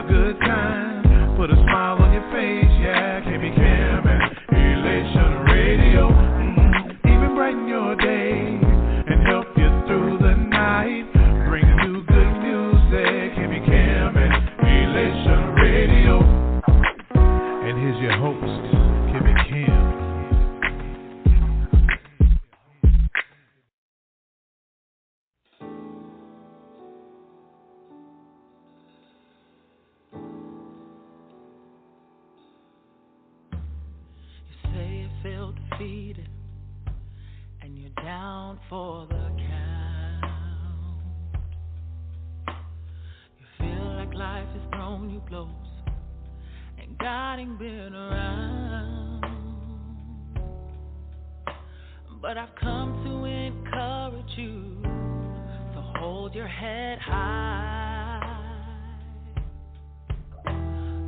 a good time. Put a smile on your face, yeah. Can be Cam and Elation Radio. Even brighten your day and help you through the night. Bring you good music. Can be Cam and Elation Radio. And here's your host, Kim and Kim. You say you feel defeated and you're down for the count. You feel like life has thrown you blows and God ain't been around. But I've come to encourage you, so hold your head high.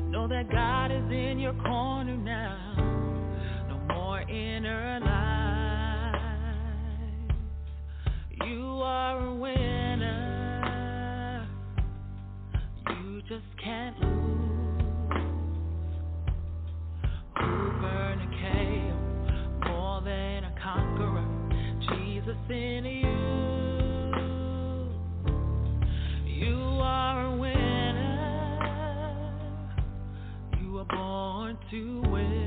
Know that God is in your corner now, no more inner lies. You are a winner, you just can't lose. Over Nicole, more than a conqueror, Jesus in you. You are a winner, you were born to win.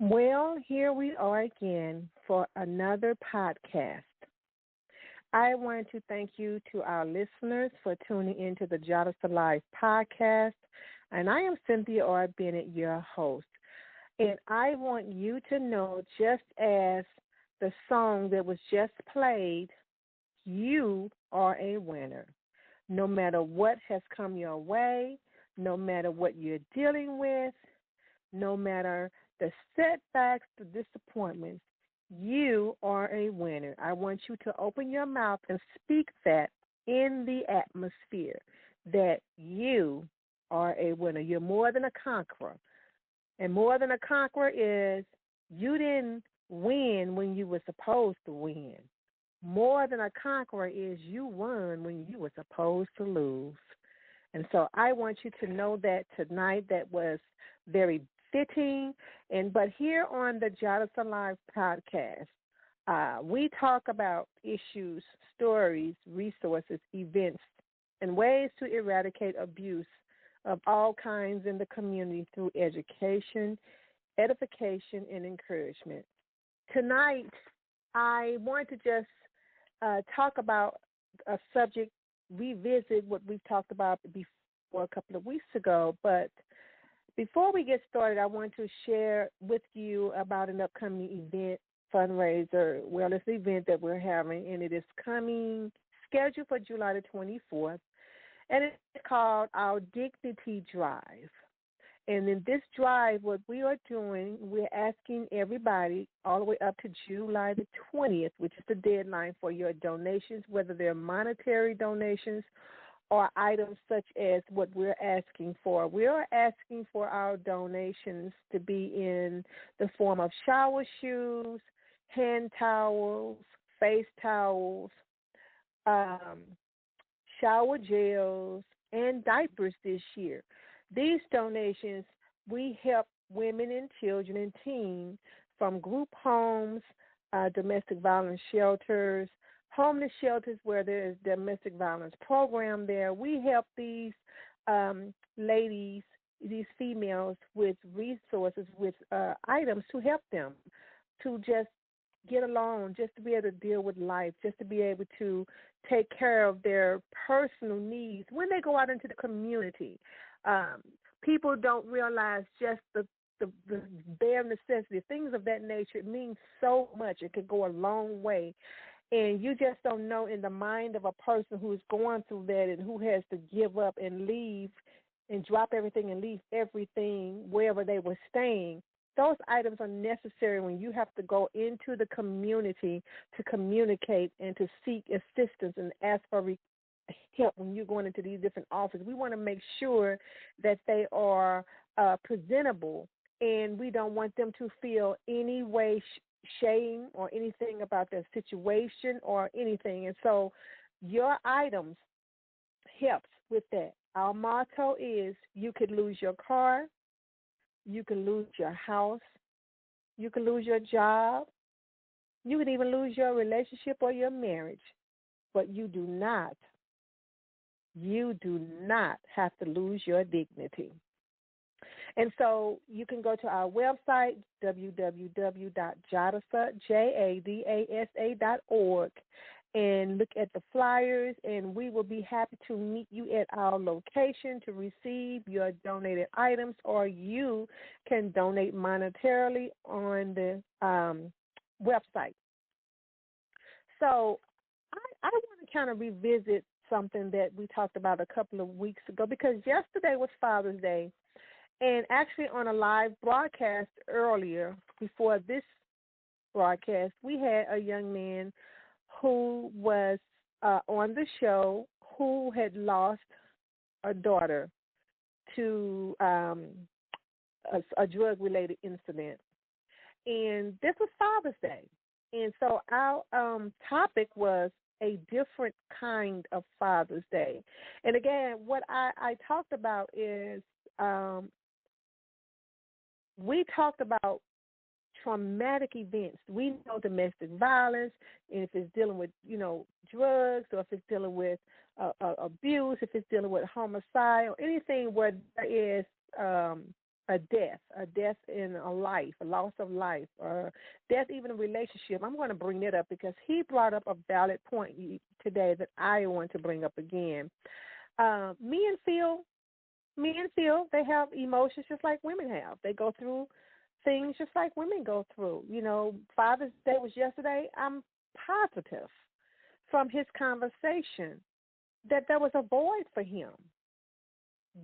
Well, here we are again for another podcast. I want to thank you to our listeners for tuning into the Jadasa Live podcast. And I am Cynthia or Bennett, your host. And I want you to know, just as the song that was just played, you are a winner. No matter what has come your way, no matter what you're dealing with, no matter the setbacks, the disappointments, you are a winner. I want you to open your mouth and speak that in the atmosphere, that you are a winner. You're more than a conqueror. And more than a conqueror is you didn't win when you were supposed to win. More than a conqueror is you won when you were supposed to lose. And so I want you to know that tonight. That was very fitting. But here on the Jadasa Live podcast, we talk about issues, stories, resources, events, and ways to eradicate abuse of all kinds in the community through education, edification, and encouragement. Tonight, I want to just talk about a subject, revisit what we've talked about before a couple of weeks ago. But before we get started, I want to share with you about an upcoming event, fundraiser, wellness event that we're having, and it is scheduled for July the 24th, and it's called Our Dignity Drive. And in this drive, what we are doing, we're asking everybody all the way up to July the 20th, which is the deadline for your donations, whether they're monetary donations or items such as what we're asking for. We are asking for our donations to be in the form of shower shoes, hand towels, face towels, shower gels, and diapers this year. These donations, we help women and children and teens from group homes, domestic violence shelters, homeless shelters where there is domestic violence program there. We help these ladies, these females, with resources, with items to help them to just get along, just to be able to deal with life, just to be able to take care of their personal needs when they go out into the community. People don't realize just the bare necessity, things of that nature. It means so much. It could go a long way. And you just don't know, in the mind of a person who's going through that and who has to give up and leave and drop everything and leave everything wherever they were staying. Those items are necessary when you have to go into the community to communicate and to seek assistance and ask for help when you're going into these different offices. We want to make sure that they are presentable, and we don't want them to feel any way shame or anything about their situation or anything. And so your items helps with that. Our motto is, you could lose your car, you can lose your house, you can lose your job, you can even lose your relationship or your marriage, but you do not have to lose your dignity. And so you can go to our website, www.jadasa.org, and look at the flyers, and we will be happy to meet you at our location to receive your donated items, or you can donate monetarily on the website. So I want to kind of revisit something that we talked about a couple of weeks ago, because yesterday was Father's Day, and actually on a live broadcast earlier, before this broadcast, we had a young man who was on the show who had lost a daughter to a drug-related incident. And this was Father's Day. And so our topic was a different kind of Father's Day. And again, what I talked about is we talked about traumatic events. We know domestic violence, and if it's dealing with, drugs, or if it's dealing with abuse, if it's dealing with homicide, or anything where there is a a death in a life, a loss of life, or death even a relationship. I'm going to bring that up because he brought up a valid point today that I want to bring up again. Men feel they have emotions just like women have. They go through things just like women go through. Father's Day was yesterday. I'm positive from his conversation that there was a void for him.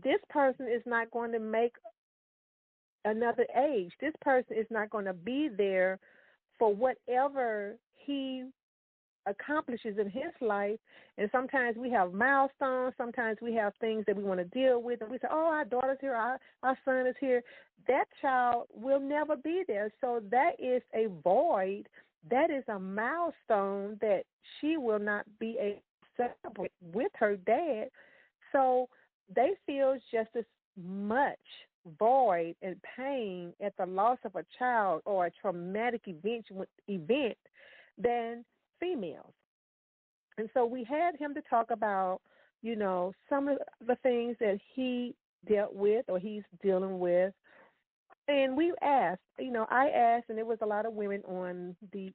This person is not going to make another age. This person is not going to be there for whatever he accomplishes in his life. And sometimes we have milestones. Sometimes we have things that we want to deal with. And we say, oh, our daughter's here. Our son is here. That child will never be there. So that is a void. That is a milestone that she will not be able to celebrate with her dad. So they feel just as much void and pain at the loss of a child or a traumatic event than females. And so we had him to talk about, some of the things that he dealt with or he's dealing with. And we asked, I asked, and there was a lot of women on the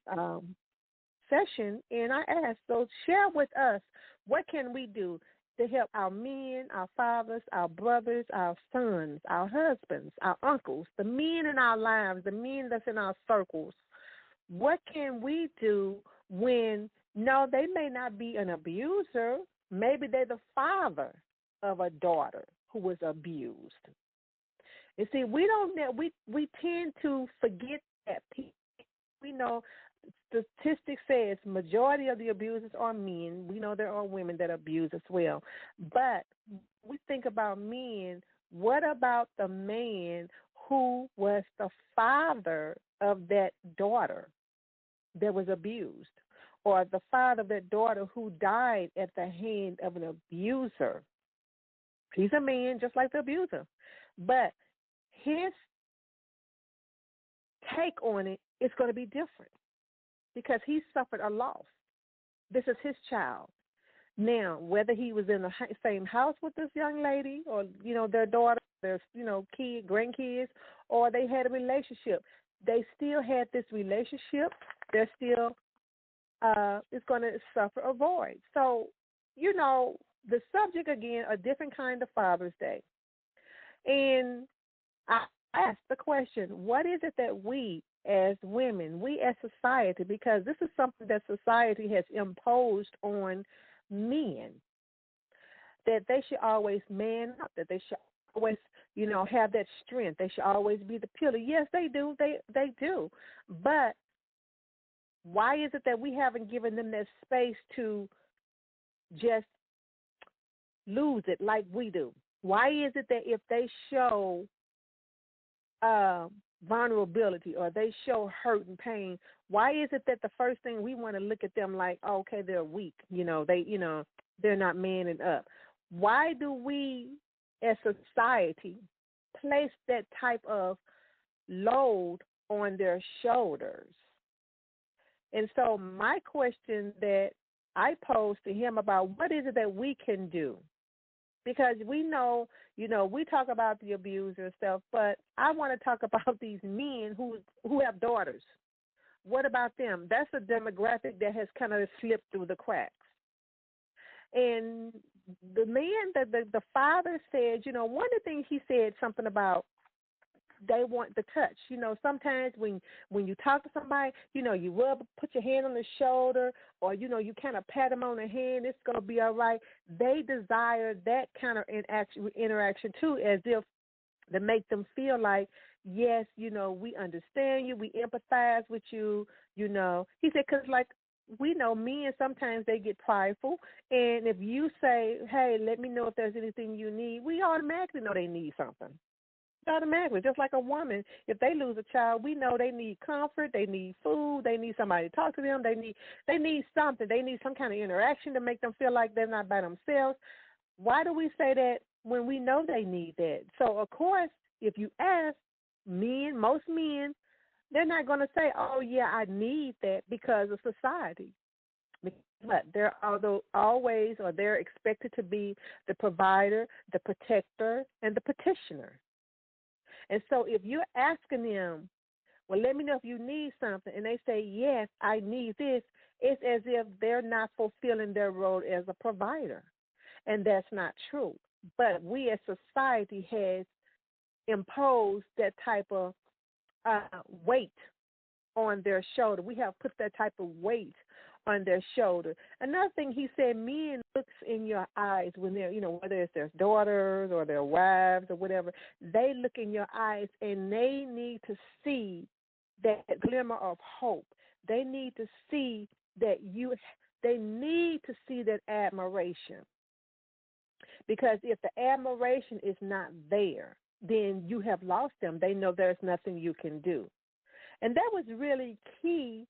session, and I asked, so share with us, what can we do to help our men, our fathers, our brothers, our sons, our husbands, our uncles, the men in our lives, the men that's in our circles? What can we do when, no, they may not be an abuser, maybe they're the father of a daughter who was abused. And see, we tend to forget that. We know statistics says majority of the abusers are men. We know there are women that abuse as well. But we think about men. What about the man who was the father of that daughter that was abused, or the father of that daughter who died at the hand of an abuser? He's a man just like the abuser. But his take on it is going to be different because he suffered a loss. This is his child. Now, whether he was in the same house with this young lady or, their daughter, their, grandkids, or they had a relationship, they still had this relationship. They're still is going to suffer a void. So, the subject, again, a different kind of Father's Day. And I asked the question, what is it that we as women, we as society, because this is something that society has imposed on men, that they should always man up, that they should always, have that strength. They should always be the pillar. Yes, they do. They do. But why is it that we haven't given them that space to just lose it like we do? Why is it that if they show vulnerability or they show hurt and pain, why is it that the first thing we want to look at them like, oh, okay, they're weak, they're not manning up? Why do we as society place that type of load on their shoulders? And so my question that I posed to him about what is it that we can do? Because we know, we talk about the abuser and stuff, but I want to talk about these men who have daughters. What about them? That's a demographic that has kind of slipped through the cracks. And the man, the father said, one of the things he said something about they want the touch. Sometimes when you talk to somebody, you put your hand on the shoulder or, you kind of pat them on the hand, it's going to be all right. They desire that kind of interaction too, as if to make them feel like, yes, we understand you, we empathize with you, He said, because like we know men, sometimes they get prideful. And if you say, hey, let me know if there's anything you need, we automatically know they need something. Automatically, just like a woman, if they lose a child, we know they need comfort, they need food, they need somebody to talk to them, they need something, they need some kind of interaction to make them feel like they're not by themselves. Why do we say that when we know they need that? So, of course, if you ask men, most men, they're not going to say, oh, yeah, I need that because of society. But they're always, or they're expected to be the provider, the protector, and the petitioner. And so if you're asking them, well, let me know if you need something, and they say, yes, I need this, it's as if they're not fulfilling their role as a provider. And that's not true. But we as society has imposed that type of weight on their shoulder. We have put that type of weight on their shoulder. Another thing he said, men looks in your eyes when they're, whether it's their daughters or their wives or whatever, they look in your eyes and they need to see that glimmer of hope. They need to see that they need to see that admiration. Because if the admiration is not there, then you have lost them. They know there's nothing you can do. And that was really key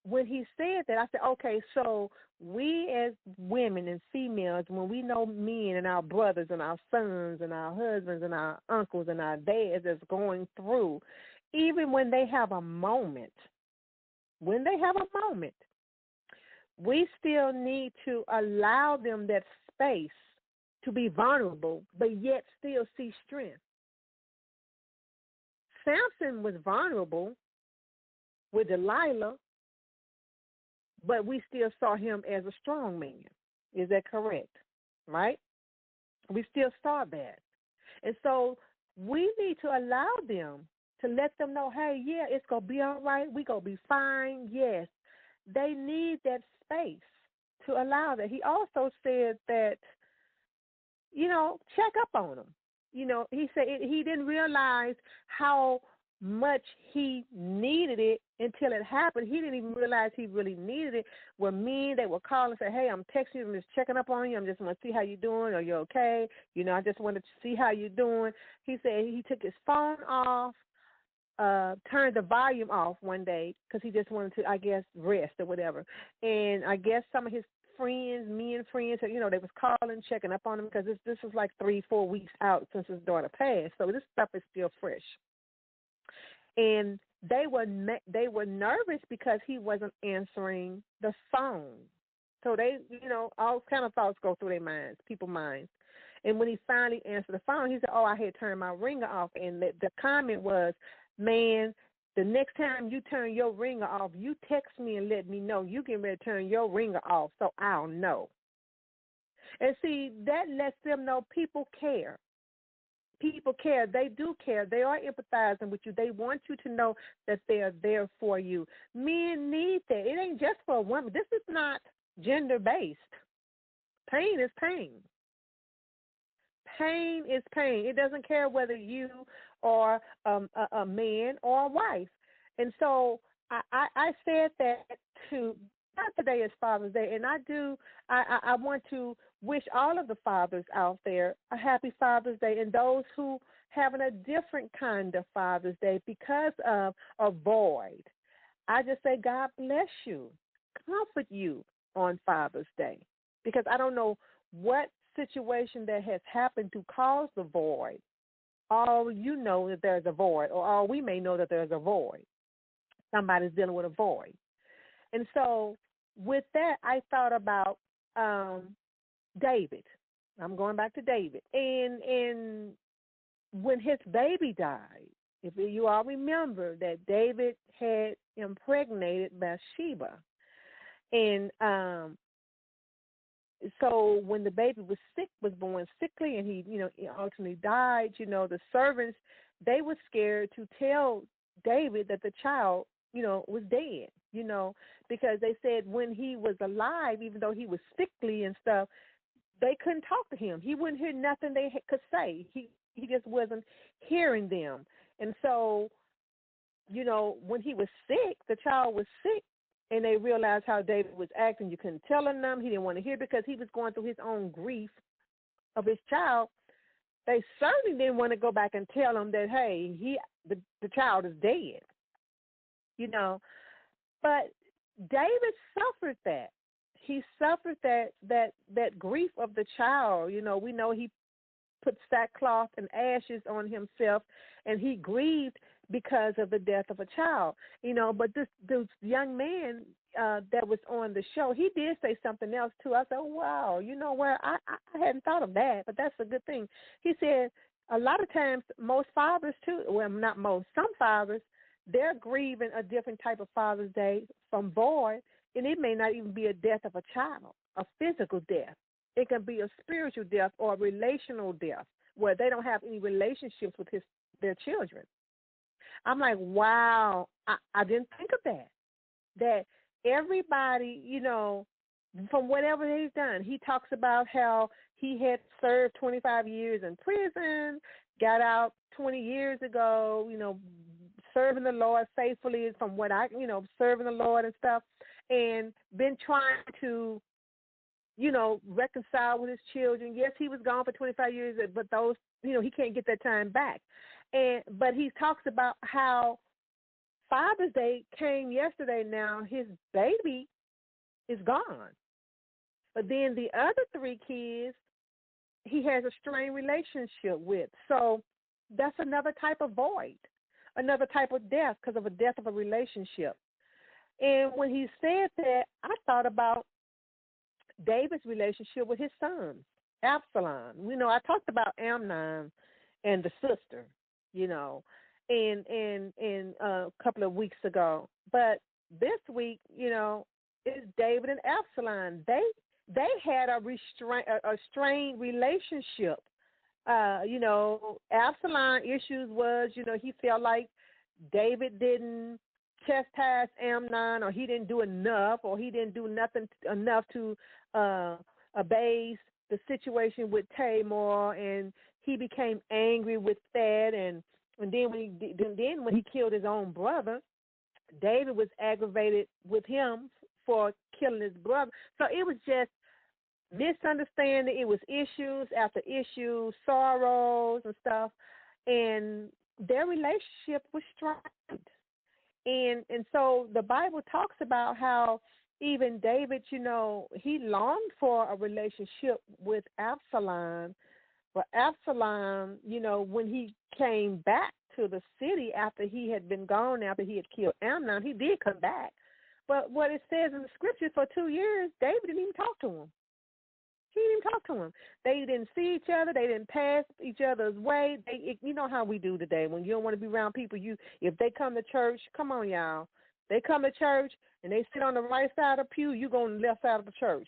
when he said that. I said, okay, so we as women and females, when we know men and our brothers and our sons and our husbands and our uncles and our dads that's going through, even when they have a moment, we still need to allow them that space to be vulnerable, but yet still see strength. Samson was vulnerable with Delilah, but we still saw him as a strong man. Is that correct? Right? We still saw that. And so we need to allow them to let them know, hey, yeah, it's going to be all right. We're going to be fine. Yes. They need that space to allow that. He also said that, check up on them. He said he didn't realize how much he needed it until it happened. He didn't even realize he really needed it. When they would call and say, hey, I'm texting you, I'm just checking up on you, I'm just want to see how you're doing, are you okay? I just wanted to see how you're doing. He said he took his phone off, turned the volume off one day because he just wanted to, I guess, rest or whatever. And I guess some of his friends, men friends, they was calling, checking up on him because this was like 3-4 weeks out since his daughter passed. So this stuff is still fresh. And they were nervous because he wasn't answering the phone. So they, all kind of thoughts go through their minds, people's minds. And when he finally answered the phone, he said, oh, I had turned my ringer off. And the comment was, man, the next time you turn your ringer off, you text me and let me know you can ready to turn your ringer off so I'll know. And see, that lets them know people care. People care. They do care. They are empathizing with you. They want you to know that they are there for you. Men need that. It ain't just for a woman. This is not gender-based. Pain is pain. Pain is pain. It doesn't care whether you are a man or a wife. And so I said that not today is Father's Day, and I want to wish all of the fathers out there a happy Father's Day, and those who having a different kind of Father's Day because of a void. I just say God bless you, comfort you on Father's Day, because I don't know what situation that has happened to cause the void. All you know that there's a void, or all we may know that there's a void. Somebody's dealing with a void. And so with that, I thought about David. I'm going back to David. And when his baby died, if you all remember that David had impregnated Bathsheba. And so when the baby was born sickly, and he ultimately died, the servants, they were scared to tell David that the child, was dead, because they said when he was alive, even though he was sickly and stuff, they couldn't talk to him. He wouldn't hear nothing they could say. He just wasn't hearing them. And so, when he was sick, the child was sick, and they realized how David was acting. You couldn't tell him them. He didn't want to hear because he was going through his own grief of his child. They certainly didn't want to go back and tell him that, hey, the child is dead. But David suffered that. He suffered that grief of the child. We know he put sackcloth and ashes on himself, and he grieved because of the death of a child. But this young man that was on the show, he did say something else too. I said, oh, wow, I hadn't thought of that, but that's a good thing. He said, a lot of times, most fathers too, well, not most, some fathers, they're grieving a different type of Father's Day from boy, and it may not even be a death of a child, a physical death. It can be a spiritual death or a relational death where they don't have any relationships with their children. I'm like, wow, I didn't think of that. That everybody, from whatever he's done, he talks about how he had served 25 years in prison, got out 20 years ago, serving the Lord faithfully from what serving the Lord and stuff, and been trying to, reconcile with his children. Yes, he was gone for 25 years, but those, he can't get that time back. But he talks about how Father's Day came yesterday now. His baby is gone. But then the other 3 kids, he has a strained relationship with. So that's another type of void, another type of death because of a death of a relationship. And when he said that, I thought about David's relationship with his son, Absalom. I talked about Amnon and the sister, and a couple of weeks ago. But this week, it's David and Absalom. They had a strained relationship. Absalom issues was, he felt like David didn't chastise Amnon, or he didn't do enough, or he didn't do nothing enough to abase the situation with Tamar, and he became angry with that. And then when he killed his own brother, David was aggravated with him for killing his brother. So it was just misunderstanding. It was issues after issues, sorrows and stuff, and their relationship was strained. And so the Bible talks about how even David, he longed for a relationship with Absalom. But Absalom, when he came back to the city after he had been gone, after he had killed Amnon, he did come back. But what it says in the scripture, for 2 years, David didn't even talk to him. He didn't even talk to him. They didn't see each other. They didn't pass each other's way. You know how we do today. When you don't want to be around people, if they come to church, come on, y'all. They come to church and they sit on the right side of the pew, you go on the left side of the church.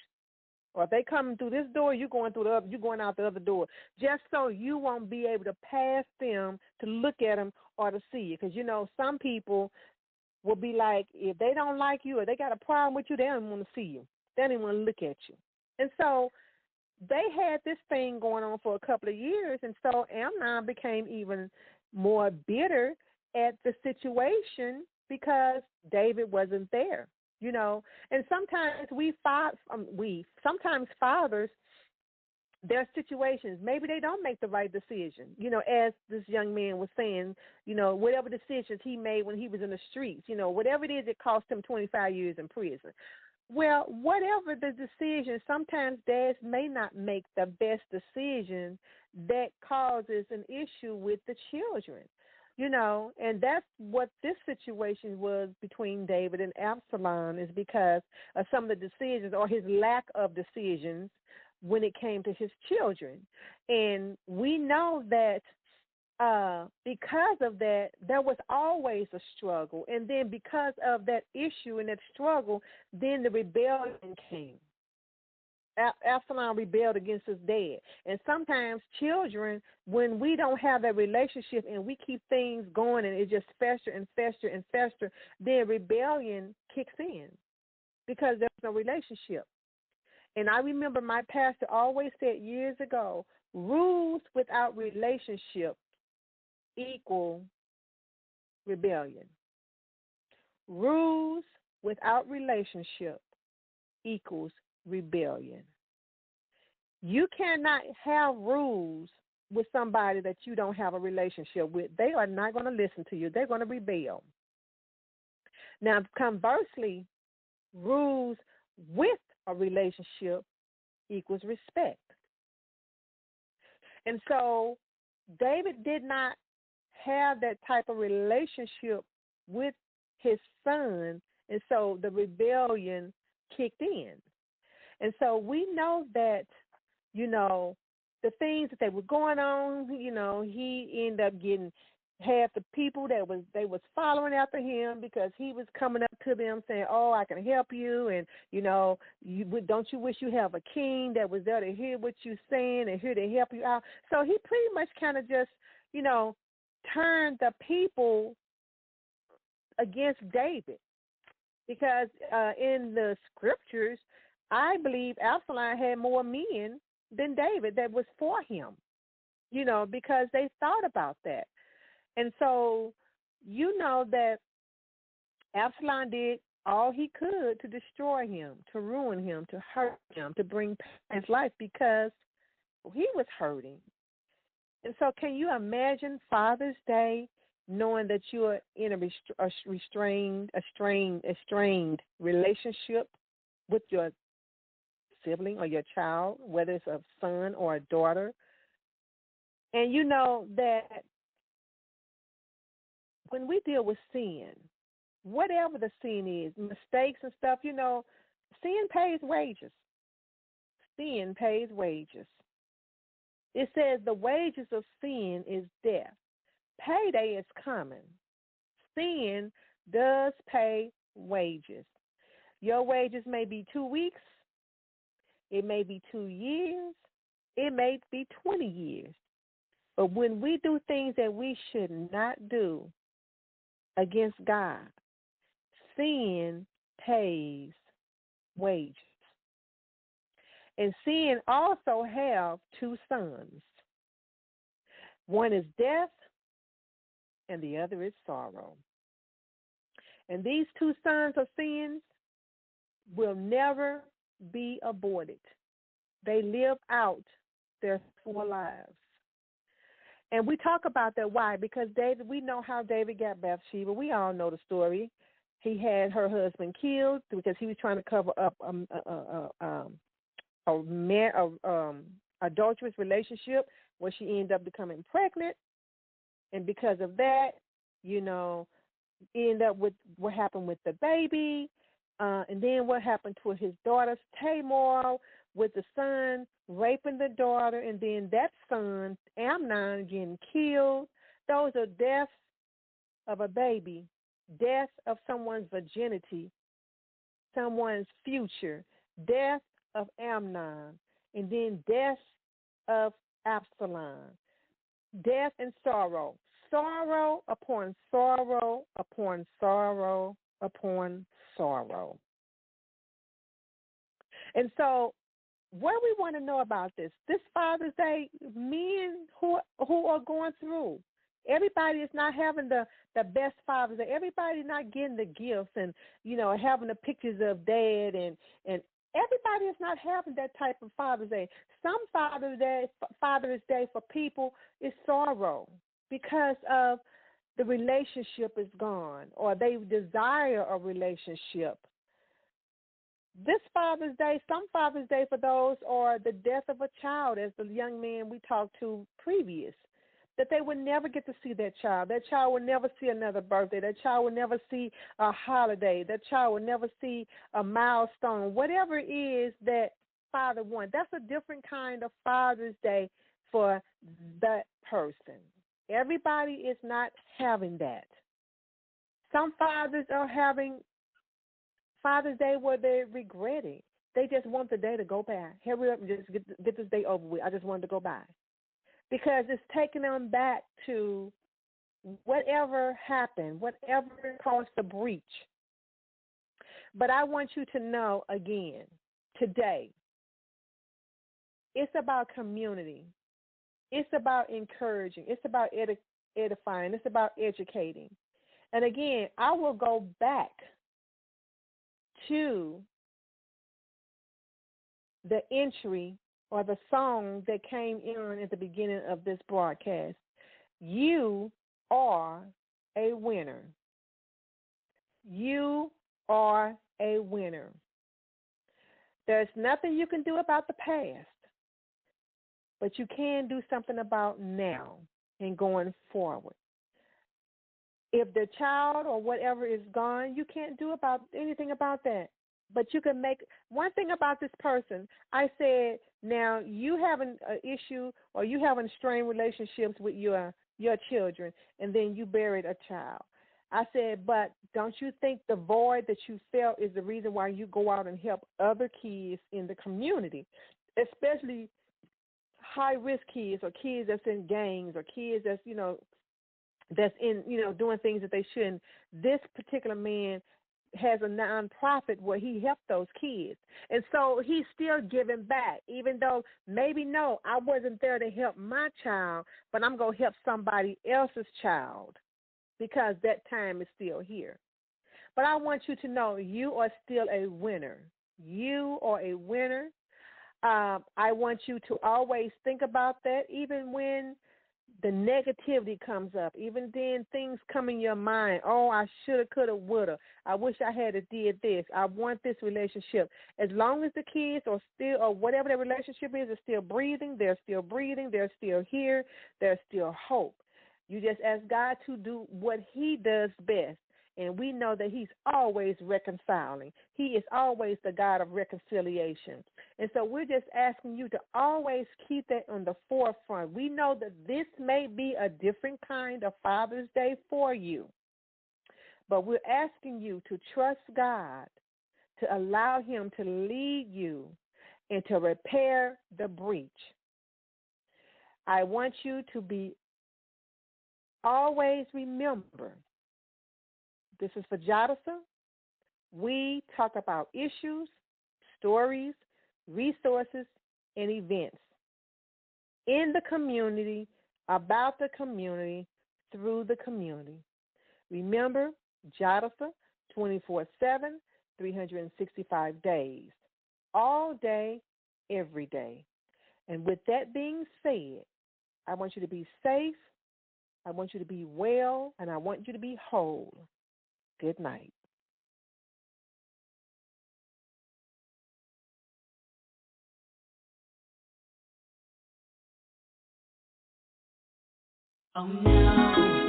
Or if they come through this door, you're going out the other door. Just so you won't be able to pass them to look at them or to see you. Because, some people will be like, if they don't like you or they got a problem with you, they don't want to see you. They don't even want to look at you. And so they had this thing going on for a couple of years, and so Amnon became even more bitter at the situation because David wasn't there, And sometimes sometimes fathers, there are situations, maybe they don't make the right decision, as this young man was saying, whatever decisions he made when he was in the streets, whatever it is, it cost him 25 years in prison. Well, whatever the decision, sometimes dads may not make the best decision that causes an issue with the children, and that's what this situation was between David and Absalom, is because of some of the decisions or his lack of decisions when it came to his children. And we know that because of that, there was always a struggle. And then because of that issue and that struggle, then the rebellion came. Absalom rebelled against his dad. And sometimes children, when we don't have that relationship and we keep things going and it just fester and fester and fester, then rebellion kicks in because there's no relationship. And I remember my pastor always said years ago, rules without relationship equal rebellion. Rules without relationship equals rebellion. You cannot have rules with somebody that you don't have a relationship with. They are not going to listen to you. They're going to rebel. Now, conversely, rules with a relationship equals respect. And so David did not have that type of relationship with his son, and so the rebellion kicked in. And so we know that, the things that they were going on, he ended up getting half the people they was following after him because he was coming up to them saying, "Oh, I can help you," and don't you wish you have a king that was there to hear what you're saying and here to help you out? So he pretty much kind of just, turned the people against David because in the scriptures, I believe Absalom had more men than David that was for him, because they thought about that. And so, that Absalom did all he could to destroy him, to ruin him, to hurt him, to bring pain in his life because he was hurting. And so can you imagine Father's Day knowing that you are in a estranged relationship with your sibling or your child, whether it's a son or a daughter, and you know that when we deal with sin, whatever the sin is, mistakes and stuff, sin pays wages. Sin pays wages. It says the wages of sin is death. Payday is coming. Sin does pay wages. Your wages may be 2 weeks. It may be 2 years. It may be 20 years. But when we do things that we should not do against God, sin pays wages. And sin also have 2 sons. One is death and the other is sorrow. And these 2 sons of sins will never be aborted. They live out their full lives. And we talk about that. Why? Because David, we know how David got Bathsheba. We all know the story. He had her husband killed because he was trying to cover up adulterous relationship where she ended up becoming pregnant. And because of that, end up with what happened with the baby. And then what happened to his daughter Tamar with the son raping the daughter, and then that son, Amnon, getting killed. Those are deaths of a baby, death of someone's virginity, someone's future, death of Amnon, and then death of Absalom, death and sorrow, sorrow upon sorrow upon sorrow upon sorrow. And so what we want to know about this Father's Day, men who are going through, everybody is not having the best Father's Day. Everybody's not getting the gifts and, having the pictures of dad and everybody is not having that type of Father's Day. Some Father's Day for people is sorrow because of the relationship is gone or they desire a relationship. This Father's Day, some Father's Day for those are the death of a child, as the young man we talked to previous, that they would never get to see that child. That child will never see another birthday. That child will never see a holiday. That child will never see a milestone. Whatever it is that father wants, that's a different kind of Father's Day for that person. Everybody is not having that. Some fathers are having Father's Day where they're regretting. They just want the day to go by. Hurry up and just get this day over with. I just wanted to go by. Because it's taking them back to whatever happened, whatever caused the breach. But I want you to know again, today, it's about community. It's about encouraging. It's about edifying. It's about educating. And again, I will go back to the entry or the song that came in at the beginning of this broadcast. You are a winner. You are a winner. There's nothing you can do about the past, but you can do something about now and going forward. If the child or whatever is gone, you can't do anything about that. But you can make one thing about this person. I said Now, you having an issue or you having strained relationships with your children, and then you buried a child. I said, but don't you think the void that you felt is the reason why you go out and help other kids in the community, especially high-risk kids or kids that's in gangs or kids that's, that's in, doing things that they shouldn't. This particular man has a nonprofit where he helped those kids. And so he's still giving back, even though maybe, no, I wasn't there to help my child, but I'm going to help somebody else's child because that time is still here. But I want you to know you are still a winner. You are a winner. I want you to always think about that, even when the negativity comes up, even then things come in your mind. Oh, I shoulda, coulda, woulda. I wish I had did this. I want this relationship. As long as the kids are still, or whatever the relationship is still breathing, they're still here, there's still hope. You just ask God to do what he does best. And we know that he's always reconciling. He is always the God of reconciliation. And so we're just asking you to always keep that on the forefront. We know that this may be a different kind of Father's Day for you, but we're asking you to trust God, to allow him to lead you and to repair the breach. I want you to be always remember, this is for Jadasa. We talk about issues, stories, resources, and events in the community, about the community, through the community. Remember, Jadasa, 24/7, 365 days, all day, every day. And with that being said, I want you to be safe, I want you to be well, and I want you to be whole. Good night. Oh no.